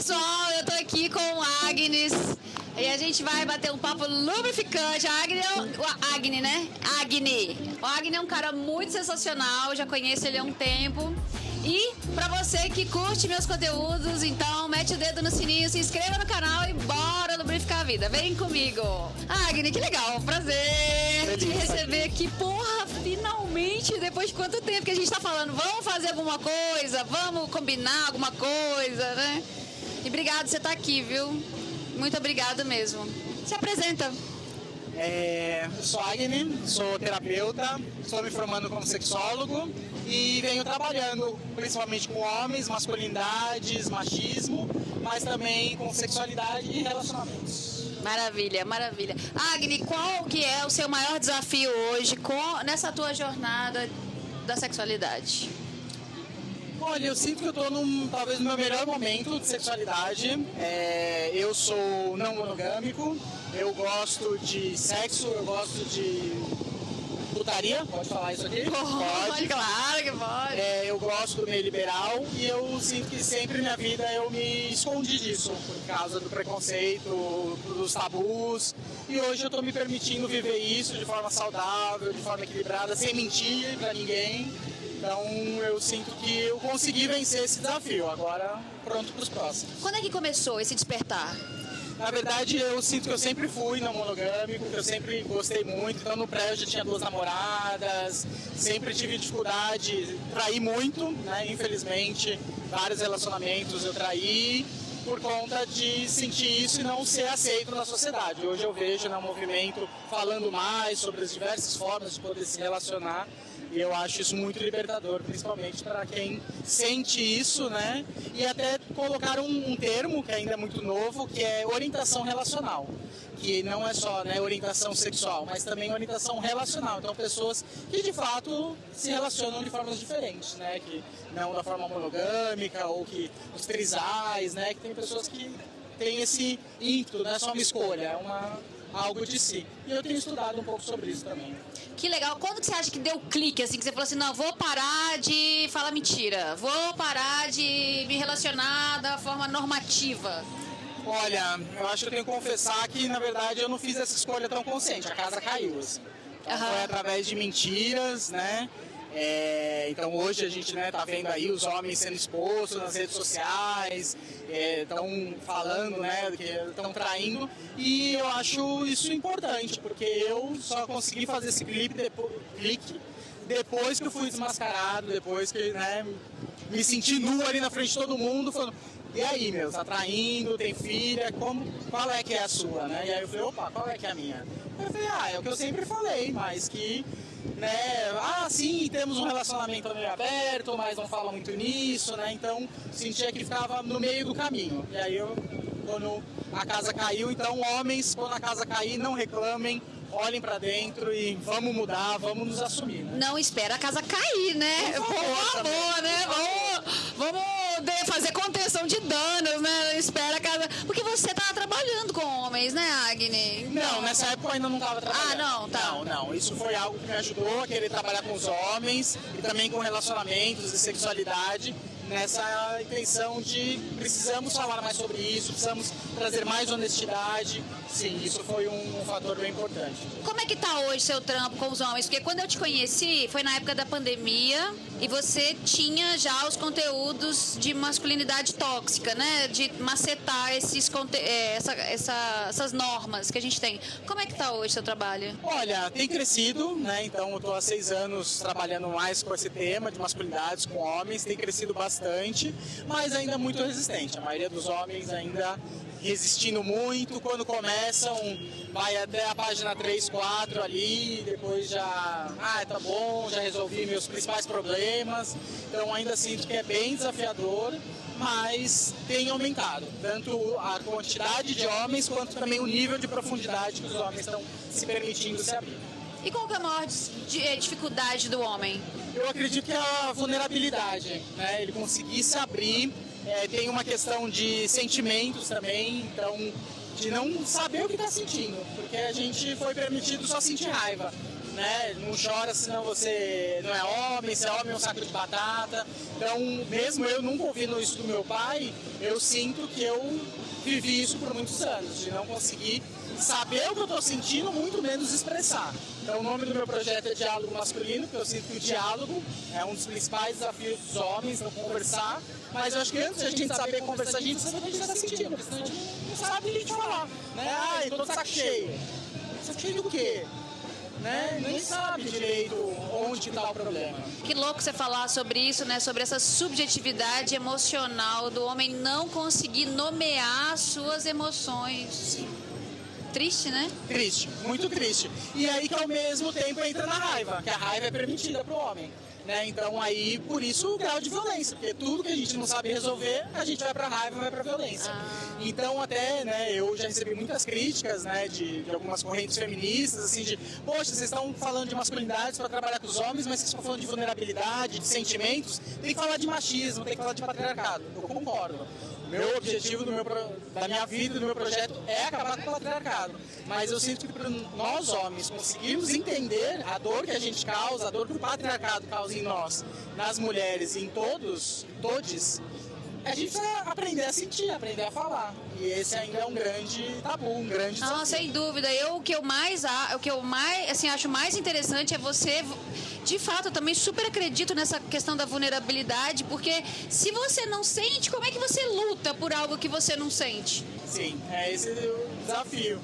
pessoal, eu tô aqui com o Agnes e a gente vai bater um papo lubrificante. A Agni, né? Agni. O Agni é um cara muito sensacional, eu já conheço ele há um tempo. E pra você que curte meus conteúdos, então mete o dedo no sininho, se inscreva no canal e bora lubrificar a vida. Vem comigo. Agni, que legal, prazer te receber aqui. Porra, finalmente, depois de quanto tempo que a gente tá falando, vamos fazer alguma coisa, vamos combinar alguma coisa, né? E obrigado por você estar aqui, viu? Muito obrigado mesmo. Se apresenta. Eu sou Agni, sou terapeuta, estou me formando como sexólogo e venho trabalhando principalmente com homens, masculinidades, machismo, mas também com sexualidade e relacionamentos. Maravilha, maravilha. Agni, qual que é o seu maior desafio hoje nessa tua jornada da sexualidade? Olha, eu sinto que eu estou talvez no meu melhor momento de sexualidade. Eu sou não monogâmico, eu gosto de sexo, eu gosto de putaria, pode falar isso aqui? Pode, claro que pode. Eu gosto do meio liberal e eu sinto que sempre na vida eu me escondi disso, por causa do preconceito, dos tabus. E hoje eu estou me permitindo viver isso de forma saudável, de forma equilibrada, sem mentir pra ninguém. Então eu sinto que eu consegui vencer esse desafio, agora pronto para os próximos. Quando é que começou esse despertar? Na verdade eu sinto que eu sempre fui não monogâmico, que eu sempre gostei muito, então no pré eu já tinha 2 namoradas, sempre tive dificuldade, traí muito, né? Infelizmente vários relacionamentos eu traí por conta de sentir isso e não ser aceito na sociedade. Hoje eu vejo no movimento falando mais sobre as diversas formas de poder se relacionar. E eu acho isso muito libertador, principalmente para quem sente isso, né? E até colocar um termo que ainda é muito novo, que é orientação relacional. Que não é só, né, orientação sexual, mas também orientação relacional. Então, pessoas que de fato se relacionam de formas diferentes, né? Que não da forma monogâmica ou que os trisais, né? Que tem pessoas que têm esse ímpeto, não é só uma escolha, é algo de si. E eu tenho estudado um pouco sobre isso também. Que legal. Quando que você acha que deu clique, assim, que você falou assim, não, vou parar de falar mentira, vou parar de me relacionar da forma normativa? Olha, eu acho que eu tenho que confessar que, na verdade, eu não fiz essa escolha tão consciente. A casa caiu, assim. Então, foi através de mentiras, né? Então hoje a gente, né, tá vendo aí os homens sendo expostos nas redes sociais, estão falando, né, que estão traindo, e eu acho isso importante, porque eu só consegui fazer esse clique depois que eu fui desmascarado, depois que, né, me senti nu ali na frente de todo mundo, falando, e aí, meu, tá traindo, tem filha, qual é que é a sua, né? E aí eu falei, opa, qual é que é a minha? Eu falei, é o que eu sempre falei, mas que, né, sim, temos um relacionamento meio aberto, mas não fala muito nisso, né? Então, sentia que ficava no meio do caminho. E aí, quando a casa caiu, então, homens, quando a casa cair, não reclamem, olhem pra dentro e vamos mudar, vamos nos assumir, né? Não espera a casa cair, né? Por favor, né? Vamos fazer contenção de danos, né? Espera a casa... Porque você tá trabalhando com homens, né, Agni? Não, nessa época eu ainda não estava trabalhando. Não, tá. Não. Isso foi algo que me ajudou a querer trabalhar com os homens e também com relacionamentos e sexualidade, nessa intenção de precisamos falar mais sobre isso, precisamos trazer mais honestidade. Sim, isso foi um fator bem importante. Como é que tá hoje seu trampo com os homens? Porque quando eu te conheci, foi na época da pandemia e você tinha já os conteúdos de masculinidade tóxica, né? De macetar essas normas que a gente tem. Como é que tá hoje seu trabalho? Olha, tem crescido, né? Então eu tô há 6 anos trabalhando mais com esse tema de masculinidades com homens, tem crescido bastante, mas ainda muito resistente. A maioria dos homens ainda resistindo muito, quando começam, vai até a página 3, 4 ali, depois já, tá bom, já resolvi meus principais problemas, então ainda sinto que é bem desafiador, mas tem aumentado, tanto a quantidade de homens, quanto também o nível de profundidade que os homens estão se permitindo se abrir. E qual que é a maior dificuldade do homem? Eu acredito que é a vulnerabilidade, né? Ele conseguir se abrir. Tem uma questão de sentimentos também, então de não saber o que está sentindo, porque a gente foi permitido só sentir raiva. né? Não chora senão você não é homem, se é homem é um saco de batata. Então, mesmo eu nunca ouvindo isso do meu pai, eu sinto que eu vivi isso por muitos anos, de não conseguir saber o que eu estou sentindo, muito menos expressar. Então, o nome do meu projeto é Diálogo Masculino, porque eu sinto que o diálogo é um dos principais desafios dos homens, não conversar. Mas eu acho que antes de a gente saber conversar, a gente sabe o que a gente está sentindo, porque senão a gente não sabe o que a gente falar. Né? Ah, eu tô de saco cheio. Saco cheio do quê? Né? Nem sabe direito onde está o problema. Que louco você falar sobre isso, né? Sobre essa subjetividade emocional do homem não conseguir nomear suas emoções. Sim. Triste, né? Triste, muito triste. E aí que ao mesmo tempo entra na raiva, que a raiva é permitida para o homem. Né? Então aí, por isso o grau de violência, porque tudo que a gente não sabe resolver, a gente vai pra raiva, vai pra violência. Então até, né, eu já recebi muitas críticas, né, de algumas correntes feministas, assim, de, poxa, vocês estão falando de masculinidades para trabalhar com os homens, mas vocês estão falando de vulnerabilidade, de sentimentos, tem que falar de machismo, tem que falar de patriarcado. Eu concordo. Meu objetivo da minha vida, do meu projeto, é acabar com o patriarcado. Mas eu sinto que para nós homens conseguirmos entender a dor que a gente causa, a dor que o patriarcado causa em nós, nas mulheres e em todos, a gente precisa aprender a sentir, aprender a falar. E esse ainda é um grande tabu, um grande desafio. Não, sem dúvida. O que eu mais assim, acho mais interessante é você... De fato, eu também super acredito nessa questão da vulnerabilidade, porque se você não sente, como é que você luta por algo que você não sente? Sim, esse é o desafio.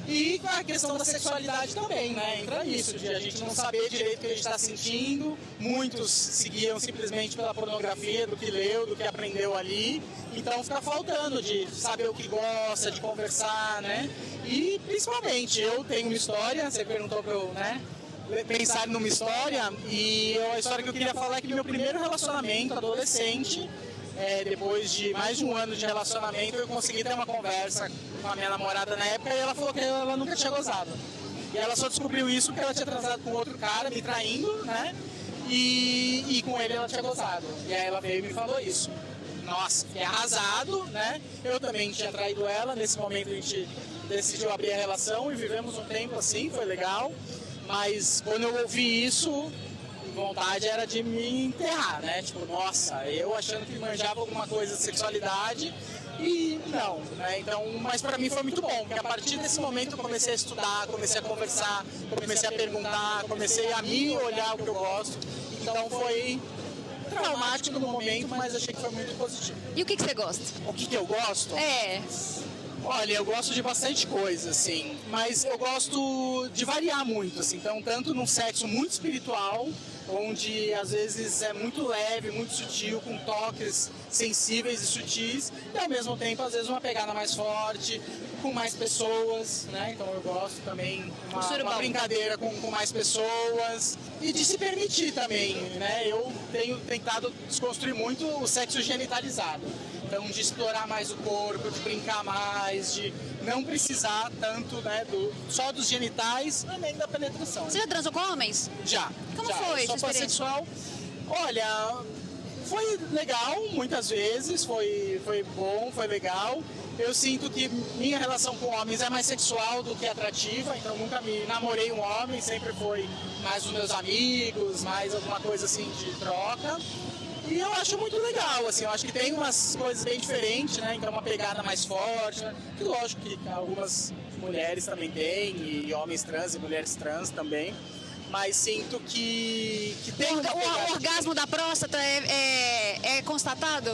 E a questão da sexualidade também, né? Entra nisso, de a gente não saber direito o que a gente está sentindo. Muitos seguiam simplesmente pela pornografia, do que leu, do que aprendeu ali. Então fica faltando de saber o que gosta, de conversar, né? E principalmente, eu tenho uma história, você perguntou para eu, né? Pensar numa história, e a história que eu queria falar é que meu primeiro relacionamento adolescente, depois de mais de um ano de relacionamento, eu consegui ter uma conversa com a minha namorada na época, e ela falou que ela nunca tinha gozado. E ela só descobriu isso porque ela tinha transado com outro cara, me traindo, né? E com ele ela tinha gozado. E aí ela veio e me falou isso. Nossa, fiquei arrasado, né? Eu também tinha traído ela, nesse momento a gente decidiu abrir a relação e vivemos um tempo assim, foi legal. Mas quando eu ouvi isso, vontade era de me enterrar, né? Tipo, nossa, eu achando que manjava alguma coisa de sexualidade e não, né? Então, mas pra mim foi muito bom, porque a partir desse momento eu comecei a estudar, comecei a conversar, comecei a perguntar, comecei a me olhar o que eu gosto. Então foi traumático no momento, mas achei que foi muito positivo. E o que você gosta? O que eu gosto? Olha, eu gosto de bastante coisa, assim, mas eu gosto de variar muito, assim, então tanto num sexo muito espiritual, onde às vezes é muito leve, muito sutil, com toques sensíveis e sutis, e ao mesmo tempo às vezes uma pegada mais forte, com mais pessoas, né? Então eu gosto também uma brincadeira com mais pessoas e de se permitir também, né? Eu tenho tentado desconstruir muito o sexo genitalizado. Então, de explorar mais o corpo, de brincar mais, de não precisar tanto, né, só dos genitais, nem da penetração. Você já transou com homens? Já. Como já. foi essa experiência? Sexual, olha, foi legal muitas vezes, foi bom, foi legal. Eu sinto que minha relação com homens é mais sexual do que atrativa, então nunca me namorei um homem, sempre foi mais os meus amigos, mais alguma coisa assim de troca. E eu acho muito legal, assim, eu acho que tem umas coisas bem diferentes, né? Então uma pegada mais forte, né? Que lógico que algumas mulheres também têm, e homens trans e mulheres trans também. Mas sinto que tem o orgasmo da próstata é constatado?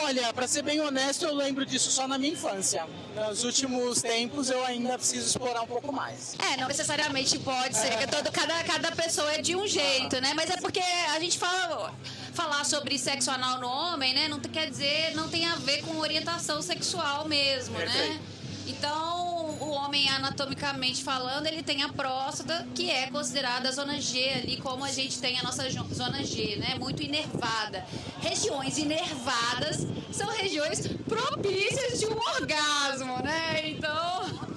Olha, pra ser bem honesto, eu lembro disso só na minha infância. Nos últimos tempos eu ainda preciso explorar um pouco mais. Não necessariamente pode ser, porque cada pessoa é de um jeito, né? Mas é porque a gente falar sobre sexo anal no homem, né? Não quer dizer, não tem a ver com orientação sexual mesmo, né? Então, o homem, anatomicamente falando, ele tem a próstata, que é considerada a zona G ali, como a gente tem a nossa zona G, né? Muito inervada. Regiões inervadas são regiões propícias de um orgasmo, né? Então...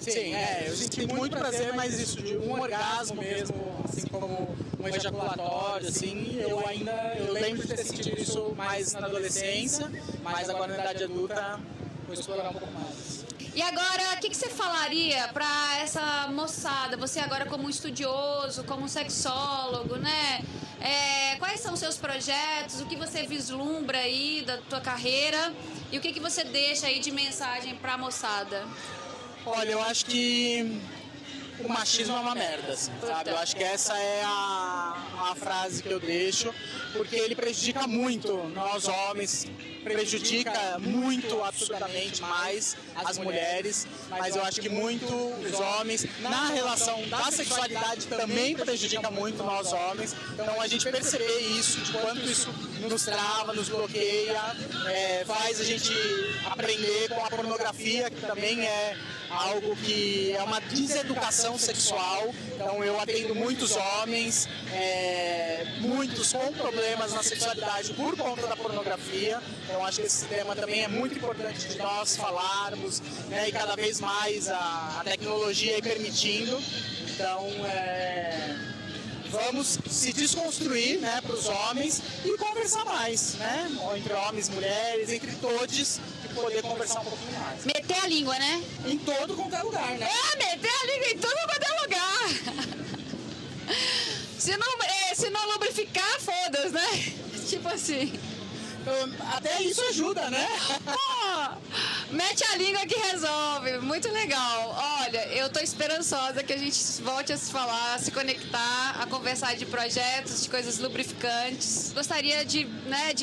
Sim, eu senti muito prazer, mas isso, de um orgasmo mesmo, assim como um ejaculatório, assim, eu lembro de ter sentido isso mais na adolescência, mas agora na idade adulta vou explorar um pouco mais. E agora, o que você falaria para essa moçada? Você agora como um estudioso, como um sexólogo, né? Quais são os seus projetos? O que você vislumbra aí da tua carreira? E o que você deixa aí de mensagem para a moçada? Olha, eu acho que o machismo é uma merda, assim, sabe? Eu acho que essa é a frase que eu deixo, porque ele prejudica muito nós homens, prejudica muito, absurdamente mais as mulheres, mas eu acho que muito os homens, na relação da sexualidade também prejudica muito nós homens, então a gente perceber isso, de quanto isso nos trava, nos bloqueia, faz a gente aprender com a pornografia, que também é algo que é uma deseducação sexual. Então eu atendo muitos homens, muitos com problemas na sexualidade por conta da pornografia. Então acho que esse tema também é muito importante de nós falarmos, né, e cada vez mais a tecnologia permitindo. Então vamos se desconstruir, né, para os homens e conversar mais, né, entre homens, mulheres, entre todos, e poder conversar um pouquinho mais. Meter a língua, né? Em todo quanto é lugar, né? Meter a língua em tudo quanto é lugar. Se não lubrificar, foda-se, né? Tipo assim. Até isso ajuda, né? Mete a língua que resolve. Muito legal. Olha, eu tô esperançosa que a gente volte a se falar, a se conectar, a conversar de projetos, de coisas lubrificantes. Gostaria de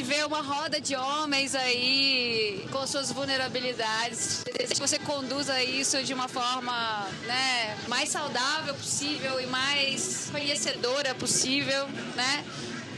ver uma roda de homens aí com suas vulnerabilidades. Que você conduza isso de uma forma, né, mais saudável possível e mais conhecedora possível, né?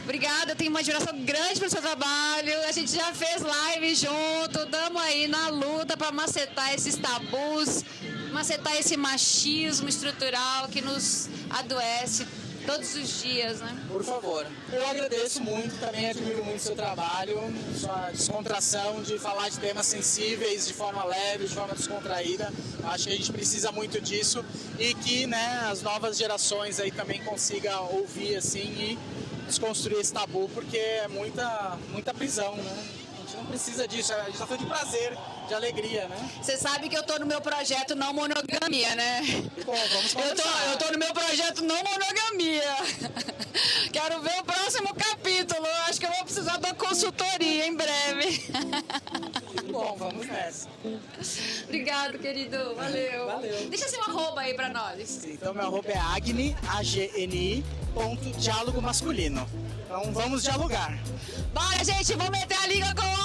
Obrigada, eu tenho uma admiração grande pelo seu trabalho. A gente já fez live junto, estamos aí na luta para macetar esses tabus, macetar esse machismo estrutural que nos adoece todos os dias, né? Por favor. Eu agradeço muito, também admiro muito o seu trabalho, sua descontração de falar de temas sensíveis de forma leve, de forma descontraída. Acho que a gente precisa muito disso e que, né, as novas gerações aí também consigam ouvir assim e desconstruir esse tabu, porque é muita prisão, né? A gente não precisa disso, a gente só foi de prazer, de alegria, né? Você sabe que eu tô no meu projeto Não Monogamia, né? Bom, vamos conversar. Eu tô no meu projeto Não Monogamia. Quero ver o próximo capítulo. Acho que eu vou precisar da consultoria em breve. Bom, vamos nessa. Obrigado, querido. Valeu. Valeu. Deixa seu arroba aí pra nós. Então, meu arroba é Agni, AGNI, diálogo masculino. Então, vamos dialogar. Bora, gente. Vamos meter a língua com o